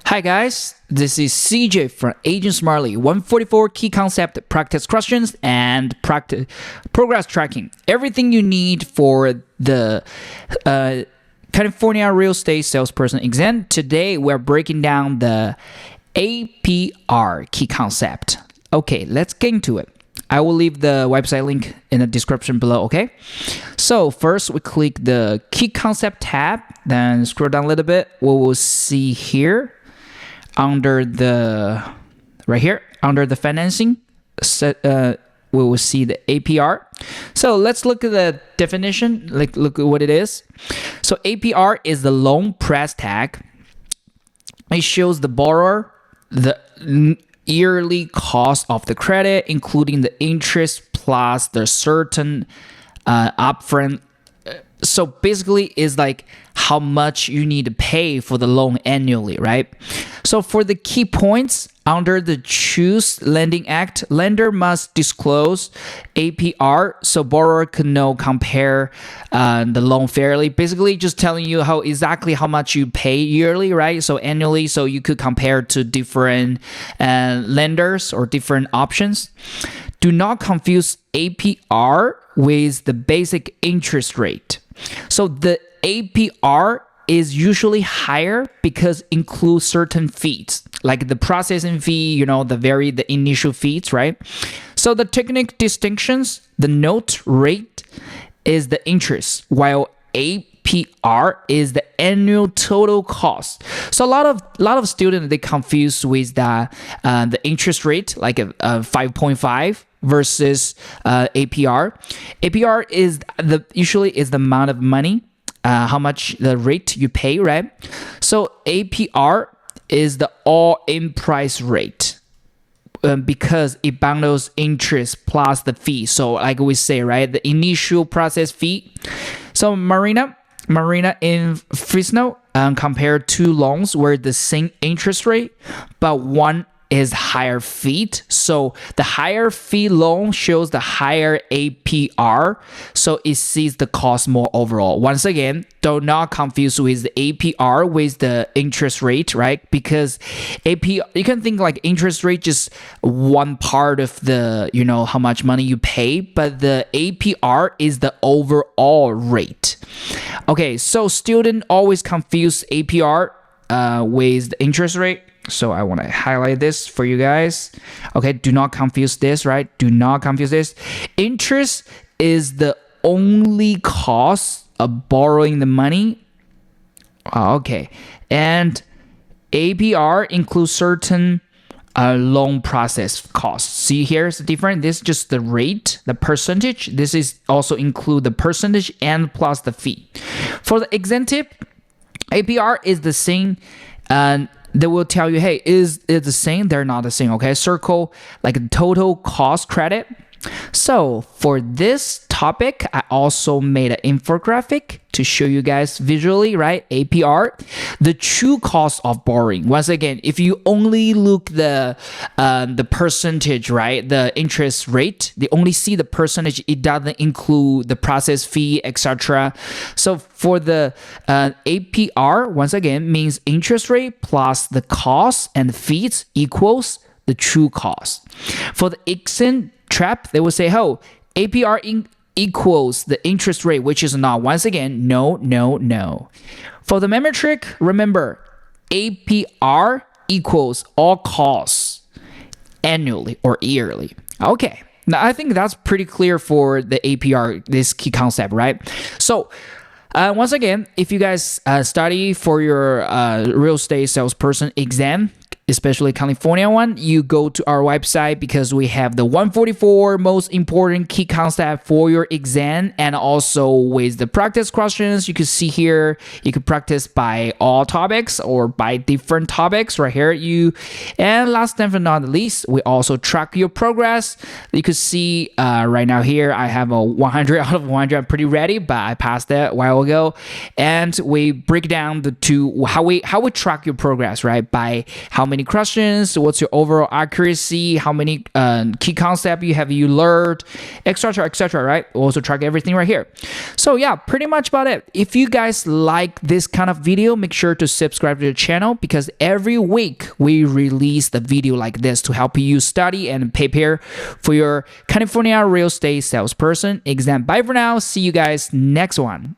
Hi guys, this is CJ from AgentSmartly. 144 key concept, practice questions, and progress tracking. Everything you need for the California real estate salesperson exam. Today we're breaking down the APR key concept. Okay, let's get into it. I will leave the website link in the description below, okay? So first we click the key concept tab, then scroll down a little bit. We will see here under the financing, we will see the APR. So let's look at the definition, look at what it is. So APR is the loan price tag. It shows the borrower the yearly cost of the credit, including the interest plus the certain upfront. So basically it's like how much you need to pay for the loan annually, right? So for the key points under the Choose Lending Act, lender must disclose APR so borrower can compare the loan fairly. Basically just telling you exactly how much you pay yearly, right? So annually, so you could compare to different lenders or different options. Do not confuse APR with the basic interest rate. So the APR is usually higher because it includes certain fees, like the processing fee, the initial fees, right? So the technical distinctions, the note rate is the interest, while APR is the annual total cost. So a lot of students, they confuse with the interest rate, like a 5.5 versus APR. APR is usually the amount of money, how much the rate you pay, right? So APR is the all-in price rate because it bundles interest plus the fee. So like we say, right, the initial process fee. So Marina in Fresno compared two loans where the same interest rate, but one is higher fee. So the higher fee loan shows the higher APR, so it sees the cost more overall. Once again, do not confuse with the APR with the interest rate, right? Because APR, you can think like interest rate just one part of the, how much money you pay, but the APR is the overall rate. Okay, so student always confuse APR with the interest rate. So I want to highlight this for you guys. Okay, do not confuse this, right? Do not confuse this. Interest is the only cost of borrowing the money. Okay, and APR includes certain loan process costs. See, here's the difference. This is just the rate, the percentage. This is also include the percentage and plus the fee. For the exam tip, APR is the same. They will tell you, hey, is it the same? They're not the same, okay? Circle like total cost credit. So for this topic, I also made an infographic to show you guys visually, right? APR, the true cost of borrowing. Once again, if you only look the percentage, right? The interest rate, they only see the percentage. It doesn't include the process fee, etc. So for the APR, once again, means interest rate plus the cost and the fees equals the true cost. For the exam trap, they will say, APR equals the interest rate, which is not. Once again, no. For the memory trick, remember, APR equals all costs annually or yearly. Okay, now I think that's pretty clear for the APR, this key concept, right? So once again, if you guys study for your real estate salesperson exam, especially California one, you go to our website because we have the 144 most important key concept for your exam, and also with the practice questions. You can see here, you can practice by all topics or by different topics right here. And last but not least, we also track your progress. You can see right now here, I have a 100 out of 100. I'm pretty ready, but I passed that a while ago. And we break down how we track your progress, right? By how many many questions, what's your overall accuracy, how many key concepts you learned, etc., right? We'll also track everything right here. So yeah, pretty much about it. If you guys like this kind of video, make sure to subscribe to the channel, because every week we release the video like this to help you study and prepare for your California real estate salesperson exam. Bye for now. See you guys next one.